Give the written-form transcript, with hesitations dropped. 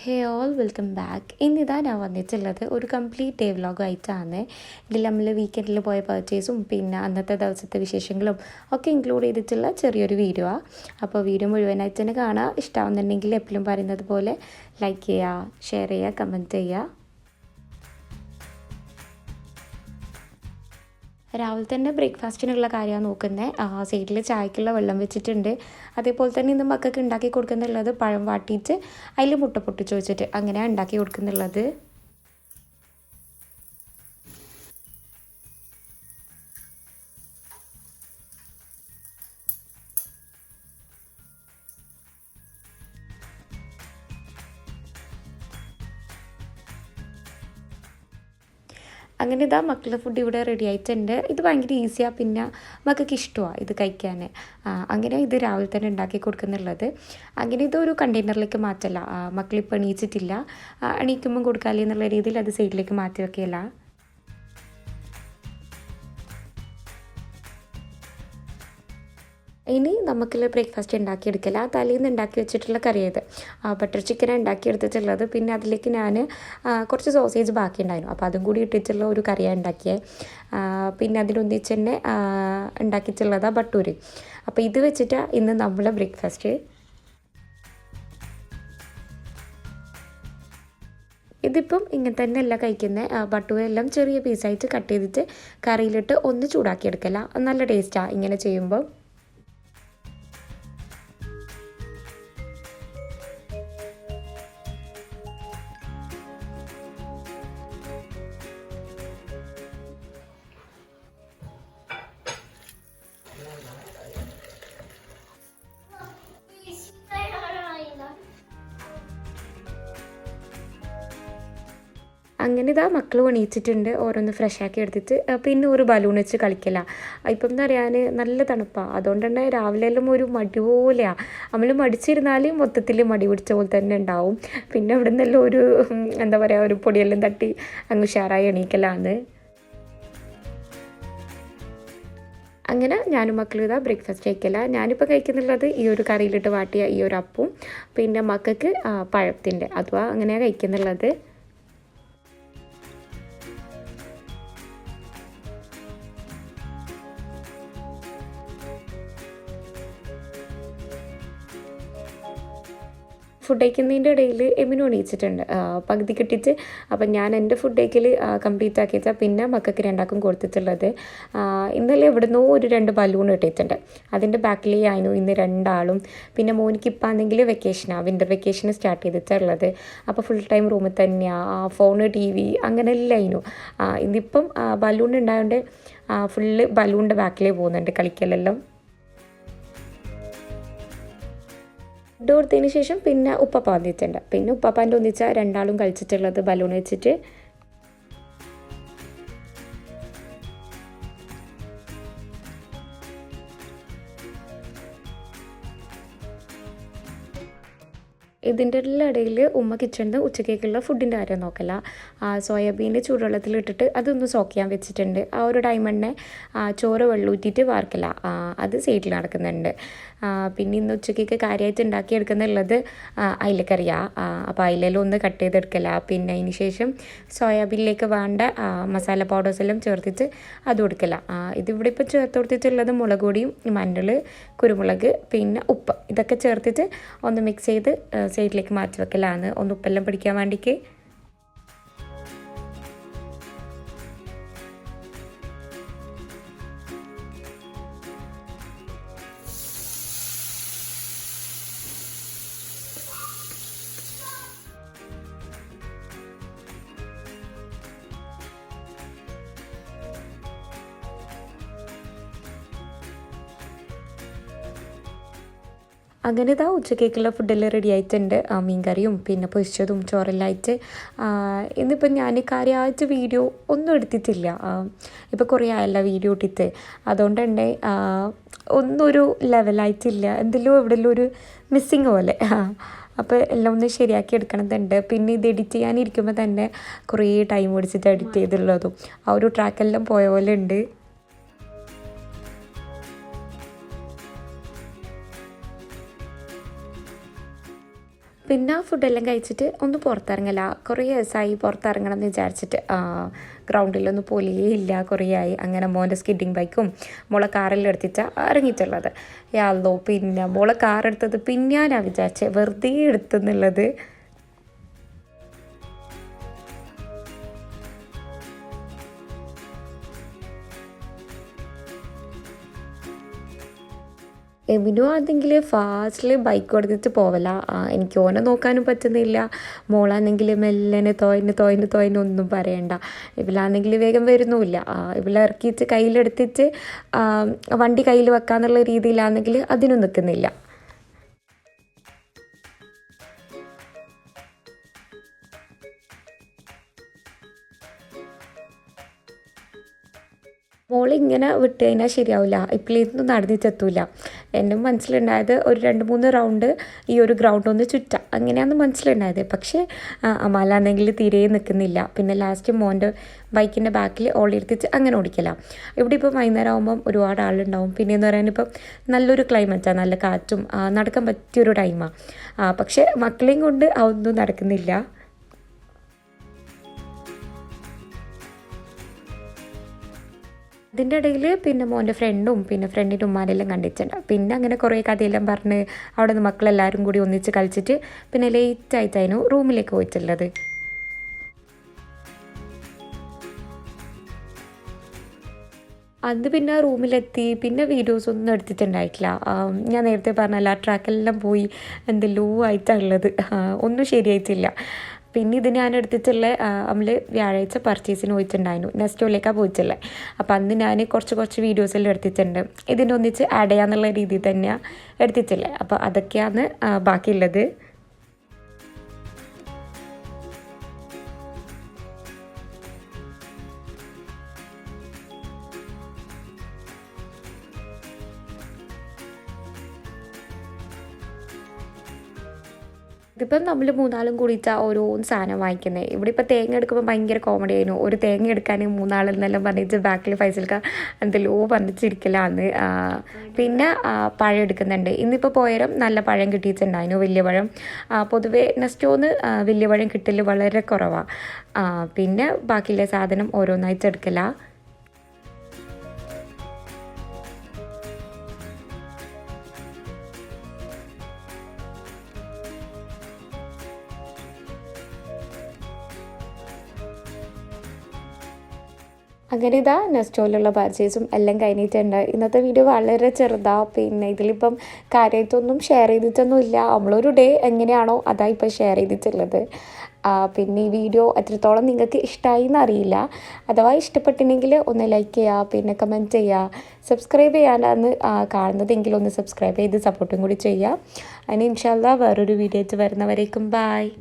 ഹേ all welcome back. ഇന്നിതാ ഞാൻ വന്നിട്ടുള്ളത് ഒരു കംപ്ലീറ്റ് ഡേ വ്ലോഗായിട്ടാണ്. ഇതിൽ നമ്മൾ വീക്കെൻഡിൽ പോയ പർച്ചേസും പിന്നെ അന്നത്തെ ദിവസത്തെ വിശേഷങ്ങളും ഒക്കെ ഇൻക്ലൂഡ് ചെയ്തിട്ടുള്ള ചെറിയൊരു വീഡിയോ ആണ്. അപ്പോൾ വീഡിയോ മുഴുവനായിട്ട് തന്നെ കാണുക. ഇഷ്ടമാവുന്നുണ്ടെങ്കിൽ എപ്പോഴും പറയുന്നത് പോലെ ലൈക്ക് ചെയ്യുക, ഷെയർ ചെയ്യുക, കമൻറ്റ് ചെയ്യുക. രാവിലെ തന്നെ ബ്രേക്ക്ഫാസ്റ്റിനുള്ള കാര്യമാണ് നോക്കുന്നത്. സൈഡിൽ ചായക്കുള്ള വെള്ളം വെച്ചിട്ടുണ്ട്. അതേപോലെ തന്നെ ഇന്ന് മക്കൾക്ക് ഉണ്ടാക്കി കൊടുക്കുന്നുള്ളത് പഴം വാട്ടിയിട്ട് അതിൽ മുട്ട പൊട്ടിച്ച് വെച്ചിട്ട് അങ്ങനെയാണ് ഉണ്ടാക്കി കൊടുക്കുന്നുള്ളത്. അങ്ങനെ ഇതാ മക്കളുടെ ഫുഡ് ഇവിടെ റെഡി ആയിട്ടുണ്ട്. ഇത് ഭയങ്കര ഈസിയാണ്, പിന്നെ മക്കൾക്ക് ഇഷ്ടമാണ് ഇത് കഴിക്കാൻ. അങ്ങനെ ഇത് രാവിലെ തന്നെ ഉണ്ടാക്കി കൊടുക്കുന്നുള്ളത്. അങ്ങനെ ഇതൊരു കണ്ടെയ്നറിലേക്ക് മാറ്റല്ല. മക്കളിപ്പോൾ എണീച്ചിട്ടില്ല, എണീക്കുമ്പം കൊടുക്കാമല്ലേ എന്നുള്ള രീതിയിൽ അത് സൈഡിലേക്ക് മാറ്റി വെക്കുകയല്ല. ഇനി നമുക്കുള്ള ബ്രേക്ക്ഫാസ്റ്റ് ഉണ്ടാക്കിയെടുക്കില്ല. തലേന്ന് ഉണ്ടാക്കി വെച്ചിട്ടുള്ള കറി ഇത് ബട്ടർ ചിക്കനാണ് ഉണ്ടാക്കിയെടുത്തിട്ടുള്ളത്. പിന്നെ അതിലേക്ക് ഞാൻ കുറച്ച് സോസേജ് ബാക്കി ഉണ്ടായിരുന്നു, അപ്പോൾ അതും കൂടി ഇട്ടിട്ടുള്ള ഒരു കറിയാണ് ഉണ്ടാക്കിയത്. പിന്നെ അതിനൊന്നിച്ച് തന്നെ ഉണ്ടാക്കിയിട്ടുള്ളതാണ് ബട്ടൂര്. അപ്പോൾ ഇത് വെച്ചിട്ടാണ് ഇന്ന് നമ്മളെ ബ്രേക്ക്ഫാസ്റ്റ്. ഇതിപ്പം ഇങ്ങനെ തന്നെ അല്ല കഴിക്കുന്നത്. ബട്ടൂരെല്ലാം ചെറിയ പീസായിട്ട് കട്ട് ചെയ്തിട്ട് കറിയിലിട്ട് ഒന്ന് ചൂടാക്കിയെടുക്കില്ല. നല്ല ടേസ്റ്റാണ് ഇങ്ങനെ ചെയ്യുമ്പോൾ. അങ്ങനെ ഇതാ മക്കൾ എണീച്ചിട്ടുണ്ട്. ഓരോന്ന് ഫ്രഷാക്കി എടുത്തിട്ട് പിന്നെ ഒരു ബലൂൺ വെച്ച് കളിക്കില്ല. ഇപ്പം എന്താ പറയാൻ നല്ല തണുപ്പാണ്. അതുകൊണ്ട് തന്നെ രാവിലെ എല്ലാം ഒരു മടി പോലെയാണ്. നമ്മൾ മടിച്ചിരുന്നാൽ മൊത്തത്തിൽ മടി പിടിച്ച പോലെ തന്നെ ഉണ്ടാവും. പിന്നെ അവിടെ നിന്നെല്ലാം ഒരു എന്താ പറയുക, ഒരു പൊടിയെല്ലാം തട്ടി അങ്ങ് ഉഷാറായി എണീക്കലാണ്. അങ്ങനെ ഞാനും മക്കളും ഇതാ ബ്രേക്ക്ഫാസ്റ്റ് കഴിക്കില്ല. ഞാനിപ്പോൾ കഴിക്കുന്നുള്ളത് ഈ ഒരു കറിയിലിട്ട് വാട്ടിയ ഈ ഒരു അപ്പവും പിന്നെ മക്കൾക്ക് പഴത്തിൻ്റെ അതുവാ അങ്ങനെയാണ് കഴിക്കുന്നുള്ളത്. ഫുഡ് കഴിക്കുന്നതിൻ്റെ ഇടയിൽ എമിനും എണീച്ചിട്ടുണ്ട്. പകുതി കിട്ടിയിട്ട് അപ്പം ഞാൻ എൻ്റെ ഫുഡ് കഴിക്കൽ കംപ്ലീറ്റ് ആക്കിയിട്ടാൽ പിന്നെ മക്കൾക്ക് രണ്ടാക്കും കൊടുത്തിട്ടുള്ളത്. ഇന്നലെ എവിടുന്നോ ഒരു 2 ബലൂൺ ഇട്ടിട്ടുണ്ട്. അതിൻ്റെ ബാക്കിലേ ആയിരുന്നു ഇന്ന് രണ്ടാളും. പിന്നെ മോനിക്ക് ഇപ്പം ആണെങ്കിൽ വെക്കേഷനാണ്, വിൻ്റർ വെക്കേഷൻ സ്റ്റാർട്ട് ചെയ്തിട്ടുള്ളത്. അപ്പോൾ ഫുൾ ടൈം റൂമിൽ തന്നെയാണ്, ഫോണ് TV അങ്ങനെയെല്ലാം ആയിരുന്നു. ഇതിപ്പം ബലൂൺ ഉണ്ടായതുകൊണ്ട് ഫുള്ള് ബലൂണിൻ്റെ ബാക്കിലേ പോകുന്നുണ്ട് കളിക്കലെല്ലാം. ഫുഡ് കൊടുത്തതിന് ശേഷം പിന്നെ ഉപ്പപ്പ വന്നിട്ടുണ്ട്. പിന്നെ ഉപ്പാപ്പാൻ്റെ ഒന്നിച്ചാൽ രണ്ടാളും കളിച്ചിട്ടുള്ളത് ബലൂൺ വെച്ചിട്ട്. ഇതിൻ്റെ ഇടയിൽ ഉമ്മ കിച്ചണിൽ ഉച്ചക്കേക്കുള്ള ഫുഡിൻ്റെ കാര്യം നോക്കല. സോയാബീൻ ചൂടുവെള്ളത്തിലിട്ടിട്ട് അതൊന്ന് സോക്ക് ചെയ്യാൻ വെച്ചിട്ടുണ്ട്. ആ ഒരു ടൈം തന്നെ ചോറ് വെള്ളൂറ്റിയിട്ട് വാർക്കില്ല, അത് സൈഡിൽ നടക്കുന്നുണ്ട്. പിന്നെ ഇന്ന് ഉച്ചക്കേക്ക് കാര്യമായിട്ട് ഉണ്ടാക്കിയെടുക്കുന്നുള്ളത് അയിലക്കറിയാണ്. അപ്പോൾ അയിലെല്ലാം ഒന്ന് കട്ട് ചെയ്തെടുക്കല. പിന്നെ അതിന് ശേഷം സോയാബീനിലേക്ക് വേണ്ട മസാല പൗഡേഴ്സ് എല്ലാം ചേർത്തിട്ട് അത് കൊടുക്കല. ഇതിവിടെ ഇപ്പോൾ ചേർത്ത് കൊടുത്തിട്ടുള്ളത് മുളക് പൊടിയും മഞ്ഞൾ, കുരുമുളക് പിന്നെ ഉപ്പ് ഇതൊക്കെ ചേർത്തിട്ട് ഒന്ന് മിക്സ് ചെയ്ത് സൈഡിലേക്ക് മാറ്റി വെക്കലാണ്, ഒന്ന് ഉപ്പെല്ലാം പിടിക്കാൻ വേണ്ടിക്ക്. അങ്ങനെ ഇതാ ഉച്ചക്കേക്കുള്ള ഫുഡെല്ലാം റെഡി ആയിട്ടുണ്ട്. മീൻ കറിയും പിന്നെ പൊരിച്ചതും ചോറെല്ലാം ആയിട്ട്. ഇന്നിപ്പം ഞാൻ കാര്യമായിട്ട് വീഡിയോ ഒന്നും എടുത്തിട്ടില്ല. ഇപ്പോൾ കുറേ ആയല്ല വീഡിയോ ഇട്ടിട്ട്. അതുകൊണ്ട് തന്നെ ഒന്നൊരു ലെവലായിട്ടില്ല, എന്തെല്ലോ എവിടെയെല്ലാം ഒരു മിസ്സിങ് പോലെ. അപ്പോൾ എല്ലാം ഒന്ന് ശരിയാക്കി എടുക്കണമെന്നുണ്ട്. പിന്നെ ഇത് എഡിറ്റ് ചെയ്യാനിരിക്കുമ്പോൾ തന്നെ കുറേ ടൈം പിടിച്ചിട്ട് എഡിറ്റ് ചെയ്തുള്ളതും ആ ഒരു ട്രാക്കെല്ലാം പോയ പോലെ ഉണ്ട്. പിന്നെ ആ ഫുഡെല്ലാം കഴിച്ചിട്ട് ഒന്ന് പുറത്തിറങ്ങല. കുറേ ദിവസമായി പുറത്തിറങ്ങണം എന്ന് വിചാരിച്ചിട്ട് ഗ്രൗണ്ടിലൊന്നും പോലേ ഇല്ല, കുറേ ആയി. അങ്ങനെ മോൻ്റെ സ്കിഡിങ് ബൈക്കും മോളെ കാറെല്ലാം എടുത്തിട്ടാണ് ഇറങ്ങിയിട്ടുള്ളത്. യാല്ലോ, പിന്നെ മോളെ കാർ എടുത്തത് പിന്നെ ഞാൻ വിചാരിച്ചത് വെറുതെ എടുത്തെന്നുള്ളത്. എമിനും ആണെങ്കിൽ ഫാസ്റ്റിൽ ബൈക്ക് ഓടിച്ചിട്ട് പോവല. എനിക്ക് ഓനെ നോക്കാനും പറ്റുന്നില്ല. മോളാണെങ്കിൽ മെല്ലനെ തോയിന് ഒന്നും പറയണ്ട. ഇവളാണെങ്കിൽ വേഗം വരുന്നുമില്ല. ഇവളെ ഇറക്കിയിട്ട് കയ്യിലെടുത്തിട്ട് വണ്ടി കയ്യിൽ വെക്കാന്നുള്ള രീതിയിലാണെങ്കിൽ അതിനും നിൽക്കുന്നില്ല. മോളിങ്ങനെ വിട്ട് കഴിഞ്ഞാൽ ശരിയാവില്ല. ഇപ്പോഴൊന്നും നടന്നിട്ടെത്തൂല. എൻ്റെ മനസ്സിലുണ്ടായത് ഒരു 2-3 റൗണ്ട് ഈ ഒരു ഗ്രൗണ്ട് ഒന്ന് ചുറ്റാം, അങ്ങനെയാണ് മനസ്സിലുണ്ടായത്. പക്ഷേ അമാലാണെങ്കിൽ തീരെ നിൽക്കുന്നില്ല. പിന്നെ ലാസ്റ്റ് മോൻ്റെ ബൈക്കിൻ്റെ ബാക്കിൽ ഓളിയെടുത്തിട്ട് അങ്ങനെ ഓടിക്കലാണ്. ഇവിടെ ഇപ്പോൾ വൈകുന്നേരം ആകുമ്പം ഒരുപാട് ആളുണ്ടാവും. പിന്നെയെന്ന് പറയാൻ ഇപ്പം നല്ലൊരു ക്ലൈമറ്റാണ്, നല്ല കാറ്റും നടക്കാൻ പറ്റിയൊരു ടൈമാണ്. പക്ഷേ മക്കളെയും കൊണ്ട് അതൊന്നും നടക്കുന്നില്ല. അതിൻ്റെ ഇടയിൽ പിന്നെ മോൻ്റെ ഫ്രണ്ടും പിന്നെ ഫ്രണ്ടിൻ്റെ ഉമ്മാനെല്ലാം കണ്ടിട്ടുണ്ട്. പിന്നെ അങ്ങനെ കുറേ കഥയെല്ലാം പറഞ്ഞ് അവിടെ നിന്ന് മക്കളെല്ലാവരും കൂടി ഒന്നിച്ച് കളിച്ചിട്ട് പിന്നെ ലേറ്റായിട്ടായിരുന്നു റൂമിലേക്ക് പോയിട്ടുള്ളത്. അത് പിന്നെ റൂമിലെത്തി പിന്നെ വീഡിയോസ് ഒന്നും എടുത്തിട്ടുണ്ടായിട്ടില്ല. ഞാൻ നേരത്തെ പറഞ്ഞല്ല, ട്രാക്കെല്ലാം പോയി എന്തെല്ലോ ആയിട്ടാണ് ഉള്ളത്, ഒന്നും ശരിയായിട്ടില്ല. പിന്നെ ഇത് ഞാൻ എടുത്തിട്ടുള്ള നമ്മൾ വ്യാഴാഴ്ച പർച്ചേസിന് പോയിട്ടുണ്ടായിരുന്നു, നെസ്റ്റോയിലേക്കാണ് പോയിട്ടുള്ളത്. അപ്പം അന്ന് ഞാൻ കുറച്ച് വീഡിയോസെല്ലാം എടുത്തിട്ടുണ്ട്. ഇതിൻ്റെ ഒന്നിച്ച് ആഡ് ചെയ്യാന്നുള്ള രീതിയിൽ തന്നെയാണ് എടുത്തിട്ടുള്ളത്. അപ്പോൾ അതൊക്കെയാണ് ബാക്കിയുള്ളത്. ഇതിപ്പം നമ്മൾ 3-ആളും കൂടിയിട്ടാണ് ഓരോ സാധനം വാങ്ങിക്കുന്നത്. ഇവിടെ ഇപ്പോൾ തേങ്ങ എടുക്കുമ്പോൾ ഭയങ്കര കോമഡി ആയിരുന്നു. ഒരു തേങ്ങ എടുക്കാൻ 3 ആളെന്നെല്ലാം പറഞ്ഞിട്ട് ബാക്കിൽ ഫൈസൽക്ക എന്തെല്ലോ പറഞ്ഞിട്ടിരിക്കലാന്ന്. പിന്നെ പഴം എടുക്കുന്നുണ്ട്. ഇന്നിപ്പോൾ പോയാലും നല്ല പഴം കിട്ടിയിട്ടുണ്ടായിരുന്നു, വലിയ പഴം. പൊതുവേ നെസ്റ്റോന്ന് വലിയ പഴം കിട്ടൽ വളരെ കുറവാണ്. പിന്നെ ബാക്കിയുള്ള സാധനം ഓരോന്നായിട്ട് എടുക്കലാണ്. അങ്ങനെ ഇതാ നെസ്റ്റോയിലുള്ള പർച്ചേസും എല്ലാം കഴിഞ്ഞിട്ടുണ്ട്. ഇന്നത്തെ വീഡിയോ വളരെ ചെറുതാണ്. പിന്നെ ഇതിലിപ്പം കാര്യമായിട്ടൊന്നും ഷെയർ ചെയ്തിട്ടൊന്നും ഇല്ല. നമ്മളൊരു ഡേ എങ്ങനെയാണോ അതാണ് ഇപ്പോൾ ഷെയർ ചെയ്തിട്ടുള്ളത്. പിന്നെ ഈ വീഡിയോ എത്രത്തോളം നിങ്ങൾക്ക് ഇഷ്ടമായി എന്നറിയില്ല. അഥവാ ഇഷ്ടപ്പെട്ടിട്ടുണ്ടെങ്കിൽ ഒന്ന് ലൈക്ക് ചെയ്യുക, പിന്നെ കമൻറ്റ് ചെയ്യുക. സബ്സ്ക്രൈബ് ചെയ്യാനാണ് കാണുന്നതെങ്കിൽ ഒന്ന് സബ്സ്ക്രൈബ് ചെയ്ത് സപ്പോർട്ടും കൂടി ചെയ്യുക. അതിന് ഇൻഷാ അല്ലാഹ് വേറൊരു വീഡിയോ ആയിട്ട് വരുന്നവരേക്കും ബായ്.